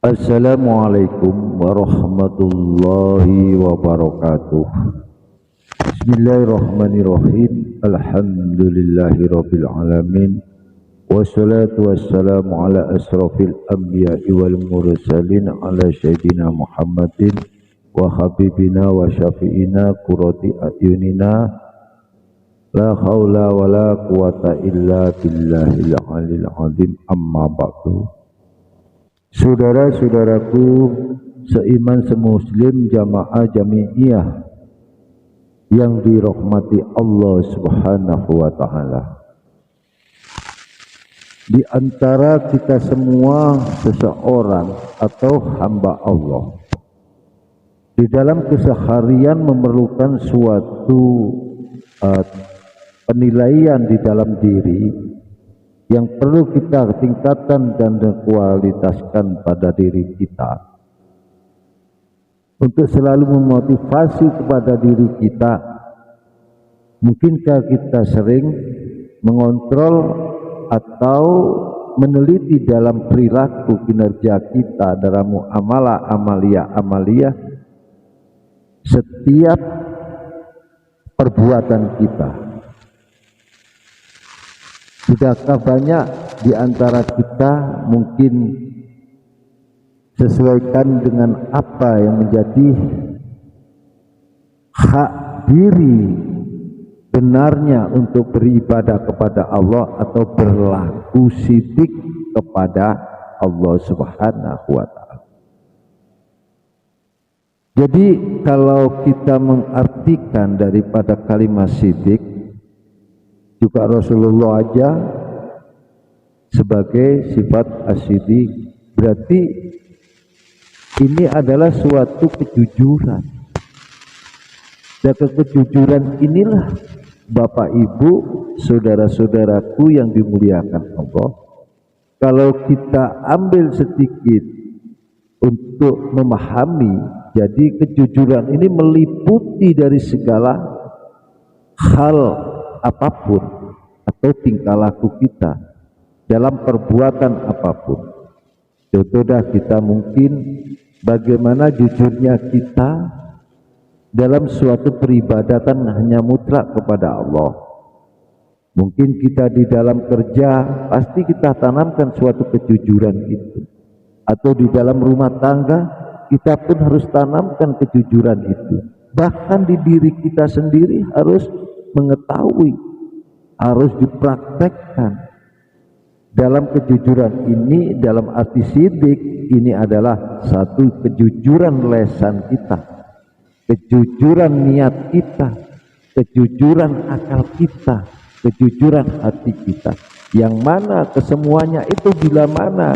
Assalamualaikum warahmatullahi wabarakatuh. Bismillahirrahmanirrahim. Alhamdulillahirabbil alamin. Wassalatu wassalamu ala asrofil anbiya'i wal mursalin ala sayyidina Muhammadin wa habibina wa syafi'ina qurrati a'yunina. La haula wa la quwata illa billahil alil azim. Amma ba'du. Saudara-saudaraku seiman semuslim jamaah jami'iyah yang dirahmati Allah Subhanahu wa taala. Di antara kita semua seseorang atau hamba Allah di dalam keseharian memerlukan suatu penilaian di dalam diri yang perlu kita tingkatkan dan kualitaskan pada diri kita untuk selalu memotivasi kepada diri kita. Mungkinkah kita sering mengontrol atau meneliti dalam perilaku kinerja kita dalam amalia setiap perbuatan kita? Tidakkah banyak di antara kita mungkin sesuaikan dengan apa yang menjadi hak diri benarnya untuk beribadah kepada Allah atau berlaku sidik kepada Allah Subhanahu wa taala. Jadi kalau kita mengartikan daripada kalimat sidik, juga Rasulullah aja sebagai sifat as-siddiq, berarti ini adalah suatu kejujuran. Dan kejujuran inilah Bapak Ibu, saudara-saudaraku yang dimuliakan Allah, kalau kita ambil sedikit untuk memahami, jadi kejujuran ini meliputi dari segala hal apapun atau tingkah laku kita dalam perbuatan apapun. Contohnya kita mungkin bagaimana jujurnya kita dalam suatu peribadatan hanya mutlak kepada Allah. Mungkin kita di dalam kerja pasti kita tanamkan suatu kejujuran itu, atau di dalam rumah tangga kita pun harus tanamkan kejujuran itu. Bahkan di diri kita sendiri harus mengetahui, harus dipraktekkan. Dalam kejujuran ini, dalam arti sidik ini adalah satu kejujuran lesan kita, kejujuran niat kita, kejujuran akal kita, kejujuran hati kita, yang mana kesemuanya itu bila mana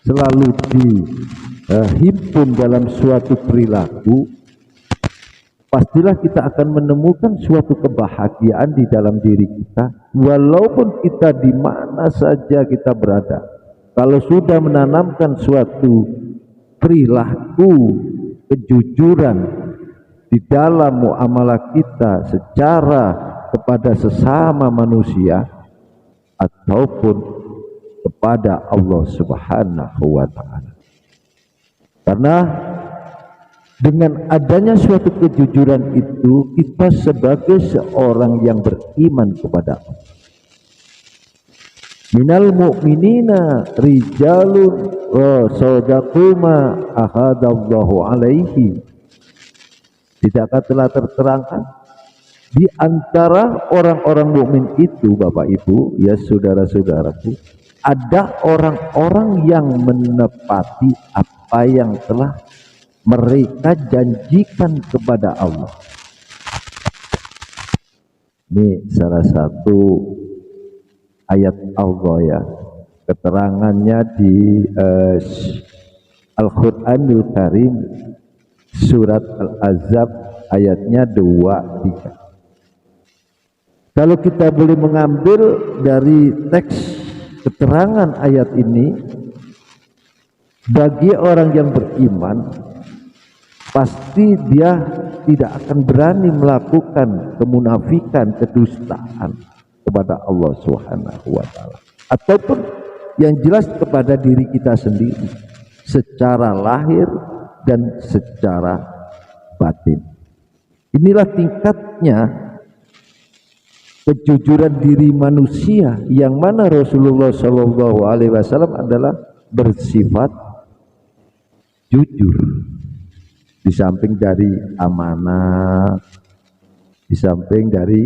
selalu dihimpun dalam suatu perilaku, pastilah kita akan menemukan suatu kebahagiaan di dalam diri kita, walaupun kita di mana saja kita berada. Kalau sudah menanamkan suatu perilaku kejujuran di dalam muamalah kita secara kepada sesama manusia ataupun kepada Allah Subhanahu wa taala. Karena dengan adanya suatu kejujuran itu, kita sebagai seorang yang beriman kepada Allah. Minal mu'minina rijalun sadaqu ma ahadallahu alaihi. Tidakkah telah terterangkan di antara orang-orang mukmin itu, Bapak Ibu, ya saudara-saudaraku, ada orang-orang yang menepati apa yang telah mereka janjikan kepada Allah. Ini salah satu ayat Allah ya, keterangannya di Al-Quranul Karim, surat Al-Ahzab ayatnya 2-3. Kalau kita boleh mengambil dari teks keterangan ayat ini, bagi orang yang beriman pasti dia tidak akan berani melakukan kemunafikan, kedustaan kepada Allah Subhanahu wa taala, ataupun yang jelas kepada diri kita sendiri. secara lahir dan secara batin. Inilah tingkatnya kejujuran diri manusia, yang mana Rasulullah SAW adalah bersifat jujur. Di samping dari amanah, di samping dari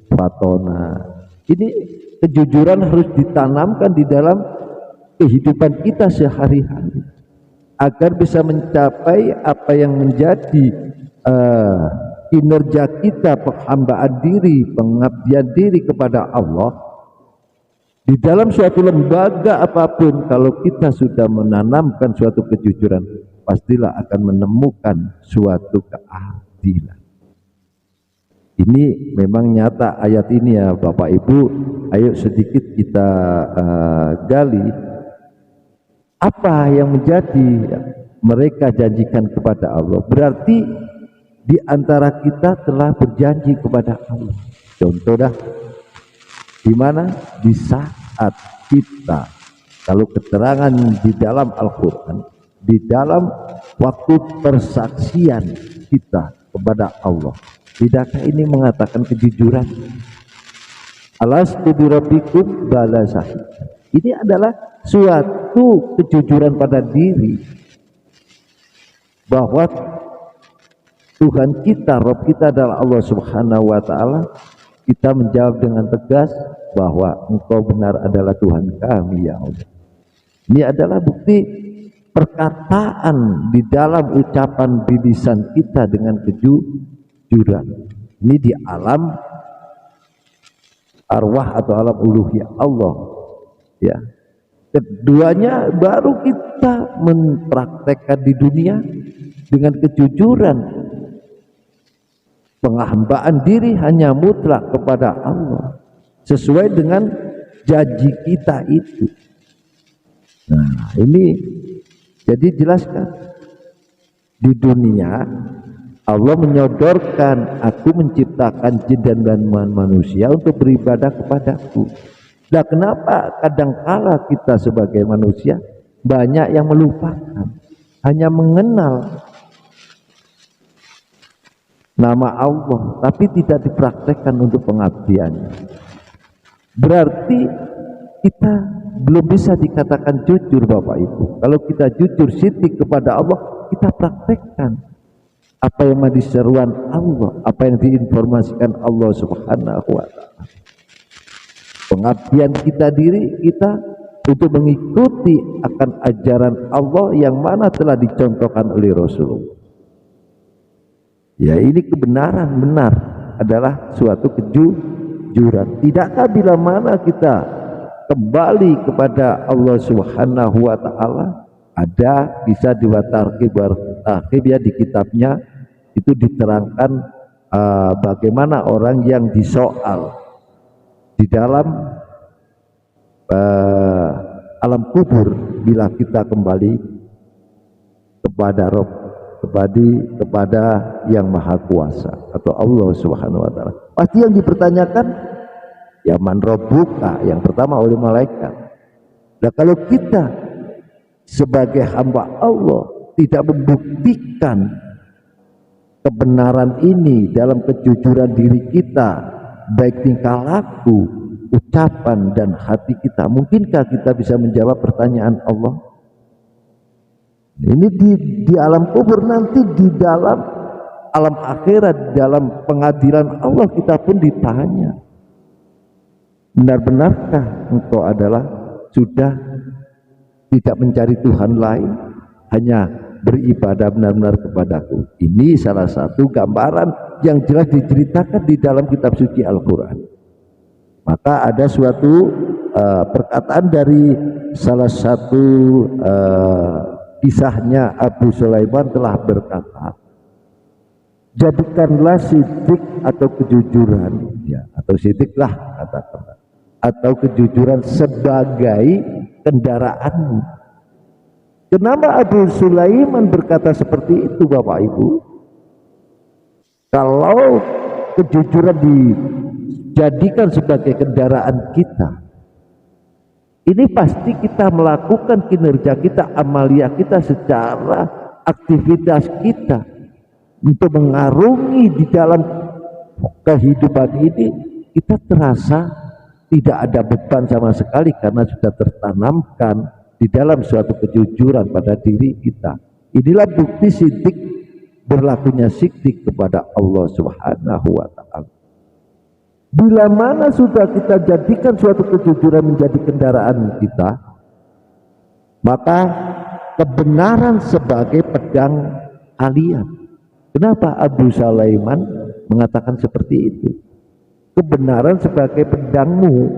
fatona, ini kejujuran harus ditanamkan di dalam kehidupan kita sehari-hari agar bisa mencapai apa yang menjadi kinerja kita, penghambaan diri, pengabdian diri kepada Allah di dalam suatu lembaga apapun. Kalau kita sudah menanamkan suatu kejujuran, pastilah akan menemukan suatu keadilan. Ini memang nyata ayat ini ya Bapak Ibu. Ayo sedikit kita gali apa yang menjadi mereka janjikan kepada Allah. Berarti di antara kita telah berjanji kepada Allah. Contoh dah, di mana? Di saat kita, kalau keterangan di dalam Al-Quran, di dalam waktu persaksian kita kepada Allah, tidakkah ini mengatakan kejujuran? Alastu birabbikum bala syahid. Ini adalah suatu kejujuran pada diri bahwa Tuhan kita, Rabb kita adalah Allah Subhanahu wa Ta'ala. Kita menjawab dengan tegas bahwa Engkau benar adalah Tuhan kami, ya Allah. Ini adalah bukti perkataan di dalam ucapan bilisan kita dengan kejujuran. Ini di alam arwah atau alam uluhiyah Allah, ya. Keduanya baru kita mempraktekkan di dunia dengan kejujuran, penghambaan diri hanya mutlak kepada Allah sesuai dengan janji kita itu. Nah, ini jadi jelaskan di dunia Allah menyodorkan, aku menciptakan jin dan manusia untuk beribadah kepadaku. Nah, kenapa kadangkala kita sebagai manusia banyak yang melupakan, hanya mengenal nama Allah tapi tidak dipraktekkan untuk pengabdiannya. Berarti kita belum bisa dikatakan jujur Bapak Ibu. Kalau kita jujur sidik kepada Allah, kita praktekkan apa yang menjadi seruan Allah, apa yang diinformasikan Allah Subhanahu wa Ta'ala. Pengabdian kita diri kita untuk mengikuti akan ajaran Allah yang mana telah dicontohkan oleh Rasulullah. Ya, ini kebenaran benar adalah suatu kejujuran. Tidakkah bila mana kita kembali kepada Allah Subhanahu wa Ta'ala, ada bisa diwatarqib ya di kitabnya itu diterangkan bagaimana orang yang disoal di dalam alam kubur bila kita kembali kepada Rabb, kepada yang Maha Kuasa atau Allah Subhanahu wa Ta'ala. Pasti yang dipertanyakan ya man rabbuka, yang pertama oleh malaikat. Nah, kalau kita sebagai hamba Allah tidak membuktikan kebenaran ini dalam kejujuran diri kita, baik tingkah laku, ucapan dan hati kita, mungkinkah kita bisa menjawab pertanyaan Allah? Ini di alam kubur, nanti di dalam alam akhirat, dalam pengadilan Allah kita pun ditanya, benar-benarkah engkau adalah sudah tidak mencari Tuhan lain, hanya beribadah benar-benar kepadaku? Ini salah satu gambaran yang jelas diceritakan di dalam kitab suci Al-Quran. Maka ada suatu perkataan dari salah satu kisahnya, Abu Sulaiman telah berkata, jadikanlah sidik atau kejujuran, ya, atau sidiklah katakanlah, atau kejujuran sebagai kendaraanmu. Kenapa Abu Sulaiman berkata seperti itu Bapak Ibu? Kalau kejujuran dijadikan sebagai kendaraan kita, Ini pasti kita melakukan kinerja kita, amalia kita secara aktivitas kita untuk mengarungi di dalam kehidupan ini. Kita terasa tidak ada beban sama sekali karena sudah tertanamkan di dalam suatu kejujuran pada diri kita. Inilah bukti sidik, berlakunya sidik kepada Allah Subhanahu wa ta'ala. Bila mana sudah kita jadikan suatu kejujuran menjadi kendaraan kita, maka kebenaran sebagai pedang kalian. Kenapa Abu Sulaiman mengatakan seperti itu? Kebenaran sebagai pedangmu,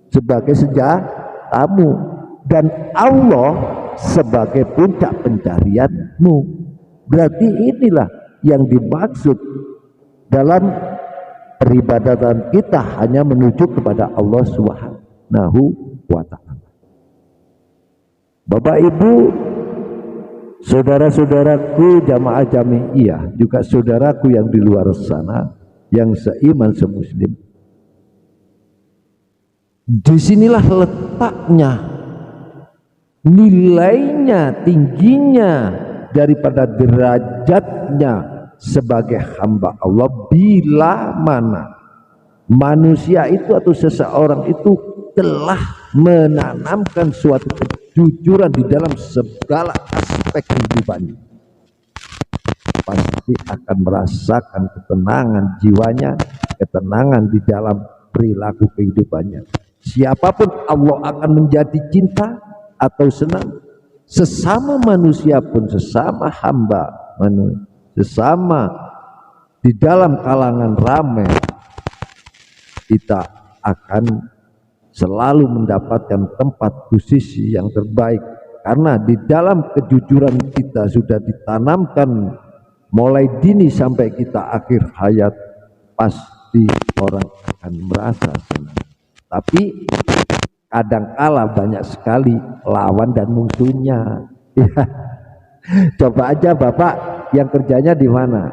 sebagai senjatamu, dan Allah sebagai puncak pencarianmu. Berarti inilah yang dimaksud dalam peribadatan kita, hanya menuju kepada Allah Subhanahu wa ta'ala. Bapak Ibu, saudara-saudaraku jamaah jami'iyah, juga saudaraku yang di luar sana yang seiman semuslim, disinilah letaknya, nilainya, tingginya daripada derajatnya sebagai hamba Allah. Bila mana manusia itu atau seseorang itu telah menanamkan suatu kejujuran di dalam segala aspek kehidupannya, pasti akan merasakan ketenangan jiwanya, ketenangan di dalam perilaku kehidupannya. Siapapun Allah akan menjadi cinta atau senang. Sesama manusia pun, sesama hamba manusia, sesama di dalam kalangan ramai, kita akan selalu mendapatkan tempat posisi yang terbaik, karena di dalam kejujuran kita sudah ditanamkan mulai dini sampai kita akhir hayat. Pasti orang akan merasa senang. Tapi kadangkala banyak sekali lawan dan musuhnya. Coba aja Bapak yang kerjanya di mana?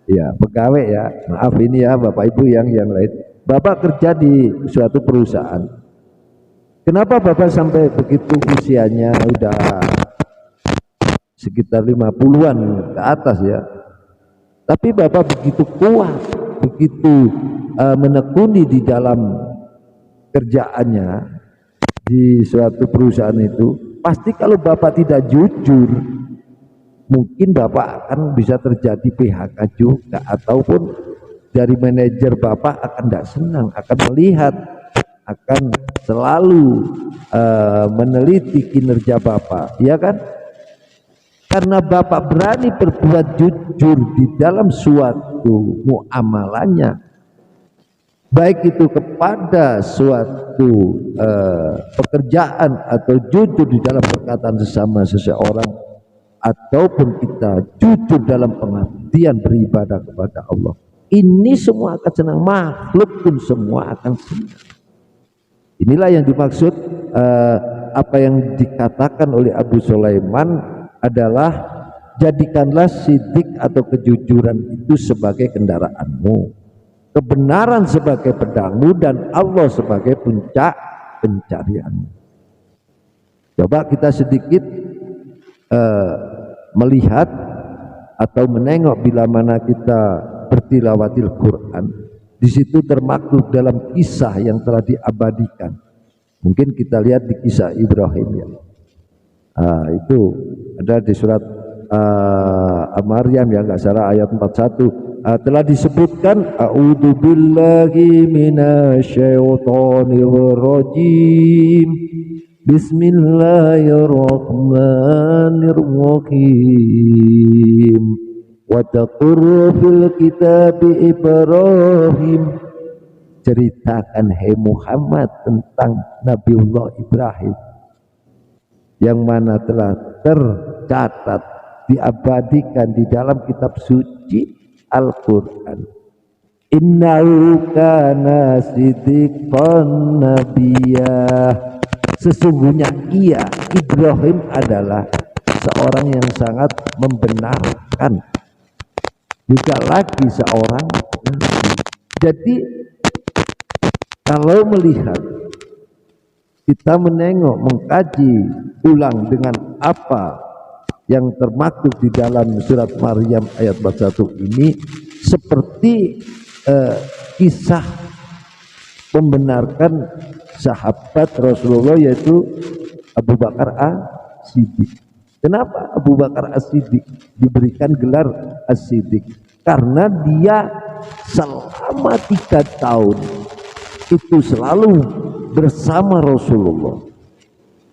Ya, pegawai ya. Maaf ini ya Bapak Ibu yang lain. Bapak kerja di suatu perusahaan. Kenapa Bapak sampai begitu usianya udah sekitar 50-an ke atas ya? Tapi Bapak begitu kuat, begitu menekuni di dalam kerjaannya di suatu perusahaan itu. Pasti kalau Bapak tidak jujur, mungkin Bapak akan bisa terjadi PHK juga, ataupun dari manajer Bapak akan tidak senang, akan melihat, akan selalu meneliti kinerja Bapak, ya kan? Karena Bapak berani berbuat jujur di dalam suatu muamalahnya, baik itu kepada suatu pekerjaan atau jujur di dalam perkataan sesama seseorang, ataupun kita jujur dalam pengabdian beribadah kepada Allah. Ini semua akan senang, makhluk pun semua akan senang. Inilah yang dimaksud apa yang dikatakan oleh Abu Sulaiman adalah, jadikanlah sidik atau kejujuran itu sebagai kendaraanmu, kebenaran sebagai pedangmu, dan Allah sebagai puncak pencarianmu. Coba kita sedikit melihat atau menengok bila mana kita bertilawatil Quran. Di situ termaktub dalam kisah yang telah diabadikan. Mungkin kita lihat di kisah Ibrahim ya. Itu ada di surat Maryam ya, nggak salah, ayat 41. Telah disebutkan a'udzu billahi minasyaitonir rajim, bismillahirrahmanirrahim, wa taqur fil kitab Ibrahim. Ceritakan hai Muhammad tentang Nabiullah Ibrahim yang mana telah tercatat, diabadikan di dalam kitab suci Al-Quran. Innahu kana siddiqan nabiyah. Sesungguhnya ia, Ibrahim, adalah seorang yang sangat membenarkan, juga lagi seorang nabi. Jadi kalau melihat kita menengok, mengkaji ulang dengan apa yang termaktub di dalam surat Maryam ayat 41 ini, seperti kisah membenarkan sahabat Rasulullah yaitu Abu Bakar As-Siddiq. Kenapa Abu Bakar As-Siddiq diberikan gelar As-Siddiq? Karena dia selama 3 tahun itu selalu bersama Rasulullah.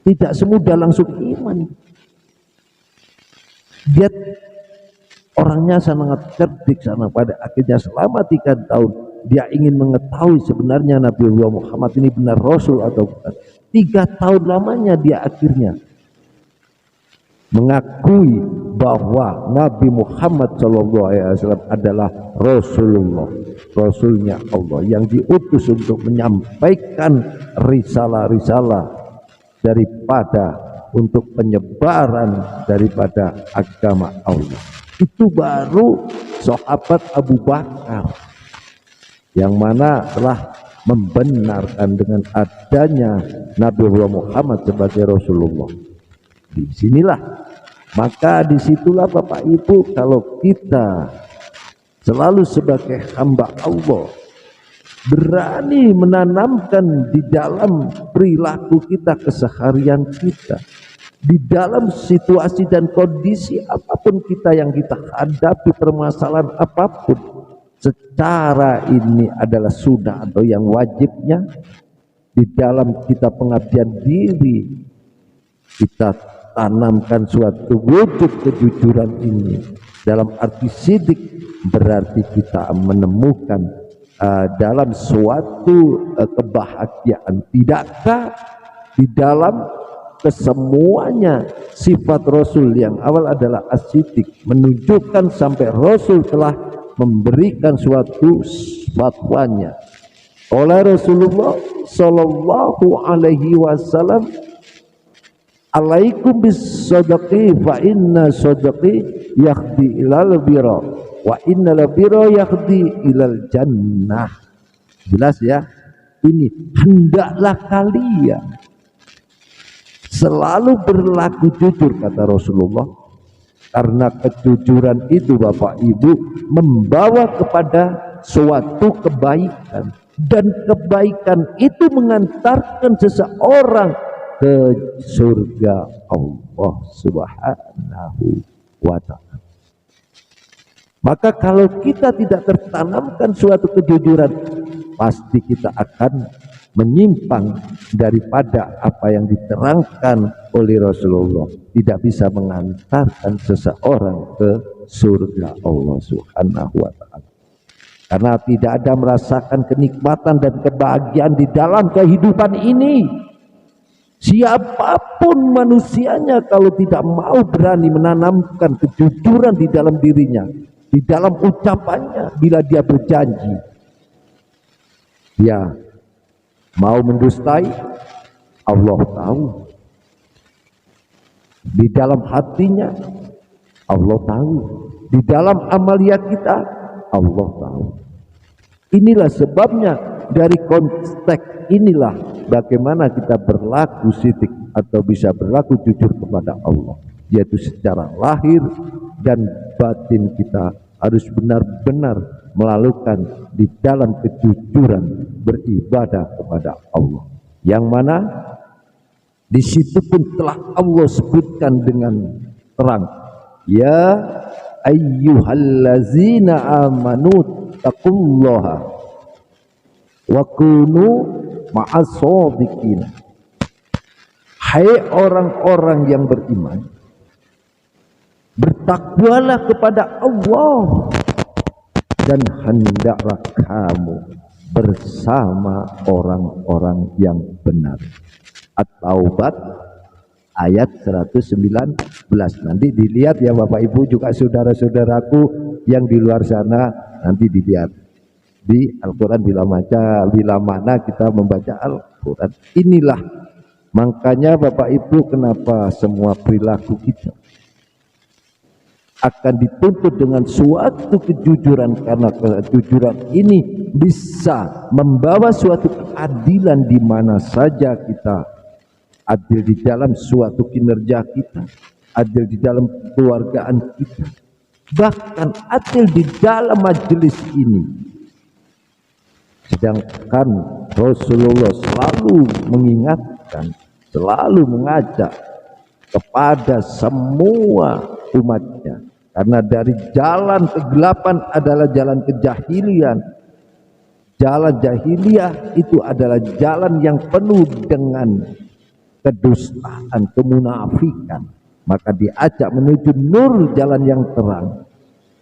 Tidak semudah langsung iman. Dia orangnya sangat cerdik, sangat pada akhirnya selama 3 tahun dia ingin mengetahui sebenarnya Nabi Muhammad ini benar Rasul atau bukan. 3 tahun lamanya dia akhirnya mengakui bahwa Nabi Muhammad SAW adalah Rasulullah, Rasulnya Allah yang diutus untuk menyampaikan risalah-risalah daripada untuk penyebaran daripada agama Allah. Itu baru sahabat Abu Bakar yang mana telah membenarkan dengan adanya Nabi Muhammad sebagai Rasulullah. Di sinilah, maka disitulah Bapak Ibu, kalau kita selalu sebagai hamba Allah berani menanamkan di dalam perilaku kita, keseharian kita, di dalam situasi dan kondisi apapun kita yang kita hadapi, permasalahan apapun, secara ini adalah sunnah atau yang wajibnya di dalam kita pengabdian diri, kita tanamkan suatu wujud kejujuran ini. Dalam arti sidik berarti kita menemukan dalam suatu kebahagiaan. Tidakkah di dalam kesemuanya sifat Rasul yang awal adalah as-siddiq, menunjukkan sampai Rasul telah memberikan suatu fatwanya oleh Rasulullah sallallahu alaihi wasallam, alaikum bis sadaqi fa inna sadaqi yahdi ilal birra wa innal birra yahdi ilal jannah. Jelas ya, ini hendaklah kalian selalu berlaku jujur kata Rasulullah, karena kejujuran itu Bapak Ibu membawa kepada suatu kebaikan, dan kebaikan itu mengantarkan seseorang ke surga Allah Subhanahu wa ta'ala. Maka kalau kita tidak tertanamkan suatu kejujuran, pasti kita akan menyimpang daripada apa yang diterangkan oleh Rasulullah, tidak bisa mengantarkan seseorang ke surga Allah Subhanahu wa ta'ala. Karena tidak ada merasakan kenikmatan dan kebahagiaan di dalam kehidupan ini. Siapapun manusianya kalau tidak mau berani menanamkan kejujuran di dalam dirinya, di dalam ucapannya, bila dia berjanji, ya mau mendustai, Allah tahu. Di dalam hatinya Allah tahu. Di dalam amalia kita Allah tahu. Inilah sebabnya dari konteks inilah bagaimana kita berlaku sidik atau bisa berlaku jujur kepada Allah, yaitu secara lahir dan batin kita harus benar-benar melakukan di dalam kejujuran beribadah kepada Allah, yang mana di situ pun telah Allah sebutkan dengan terang, ya ayyuhallazina amanu taqullaha wa kunu ma'as-shadiqin. Hai orang-orang yang beriman, bertakwalah kepada Allah dan hendaklah kamu bersama orang-orang yang benar. At-Taubat ayat 119. Nanti dilihat ya Bapak Ibu, juga saudara-saudaraku yang di luar sana, nanti dilihat di Al-Quran bila mana kita membaca Al-Quran. Inilah makanya Bapak Ibu, kenapa semua perilaku kita akan dituntut dengan suatu kejujuran, karena kejujuran ini bisa membawa suatu keadilan di mana saja kita adil di dalam suatu kinerja kita, adil di dalam keluargaan kita, bahkan adil di dalam majelis ini. Sedangkan Rasulullah selalu mengingatkan, selalu mengajak kepada semua umatnya, karena dari jalan kegelapan adalah jalan kejahilian. Jalan jahiliyah itu adalah jalan yang penuh dengan kedustaan, kemunafikan. Maka diajak menuju nur, jalan yang terang,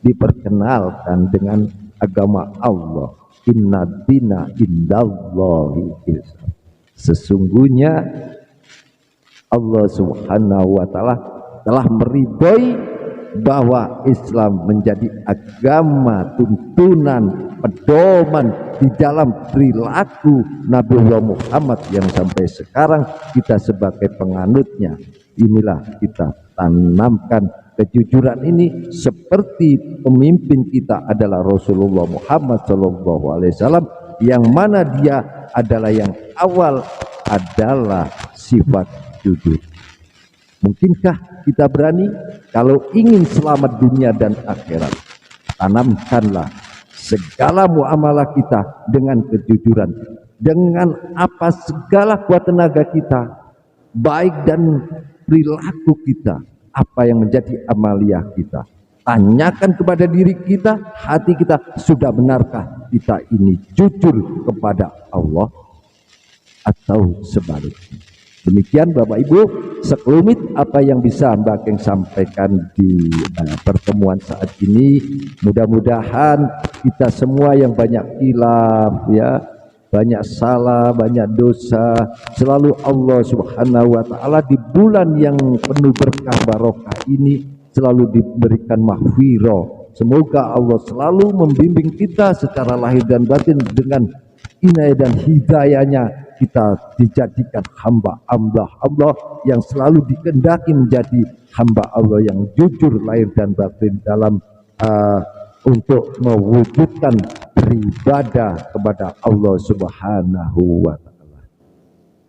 diperkenalkan dengan agama Allah. Inna dina indallahi Islam. Sesungguhnya Allah subhanahu wa ta'ala telah meridhoi bahwa Islam menjadi agama tuntunan, pedoman di dalam perilaku Nabi Muhammad yang sampai sekarang kita sebagai penganutnya. Inilah kita tanamkan kejujuran ini, seperti pemimpin kita adalah Rasulullah Muhammad SAW, yang mana dia adalah yang awal adalah sifat jujur. Mungkinkah kita berani? Kalau ingin selamat dunia dan akhirat, tanamkanlah segala muamalah kita dengan kejujuran, dengan apa segala kuat tenaga kita, baik dan perilaku kita, apa yang menjadi amaliyah kita. Tanyakan kepada diri kita, hati kita, sudah benarkah kita ini jujur kepada Allah atau sebaliknya. Demikian Bapak Ibu, sekelumit apa yang bisa Mbak Keng sampaikan di pertemuan saat ini. Mudah-mudahan kita semua yang banyak khilaf, ya, banyak salah, banyak dosa, selalu Allah subhanahu wa ta'ala di bulan yang penuh berkah barokah ini selalu diberikan mahfirah. Semoga Allah selalu membimbing kita secara lahir dan batin dengan inayah dan hidayahnya. Kita dijadikan hamba Allah yang selalu dikehendaki menjadi hamba Allah yang jujur lahir dan batin dalam untuk mewujudkan beribadah kepada Allah subhanahu wa ta'ala.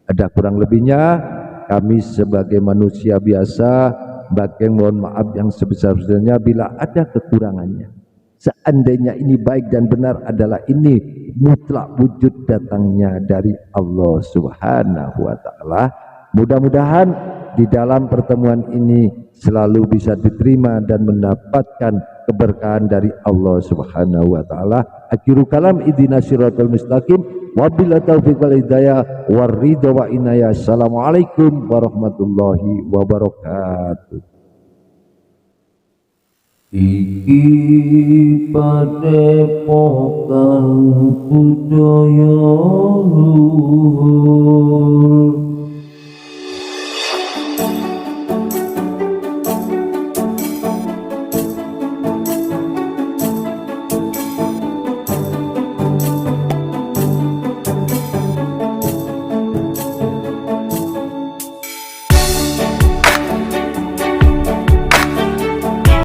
Ada kurang lebihnya, kami sebagai manusia biasa, Mbak mohon maaf yang sebesar-besarnya bila ada kekurangannya. Seandainya ini baik dan benar adalah ini mutlak wujud datangnya dari Allah subhanahu wa ta'ala. Mudah-mudahan di dalam pertemuan ini selalu bisa diterima dan mendapatkan keberkahan dari Allah subhanahu wa ta'ala. Akhiru kalam, idina siratal mustaqim, wabillahi taufiq wal hidayah waridha wa inayah. Assalamualaikum warahmatullahi wabarakatuh. Iki padepokan budaya luhur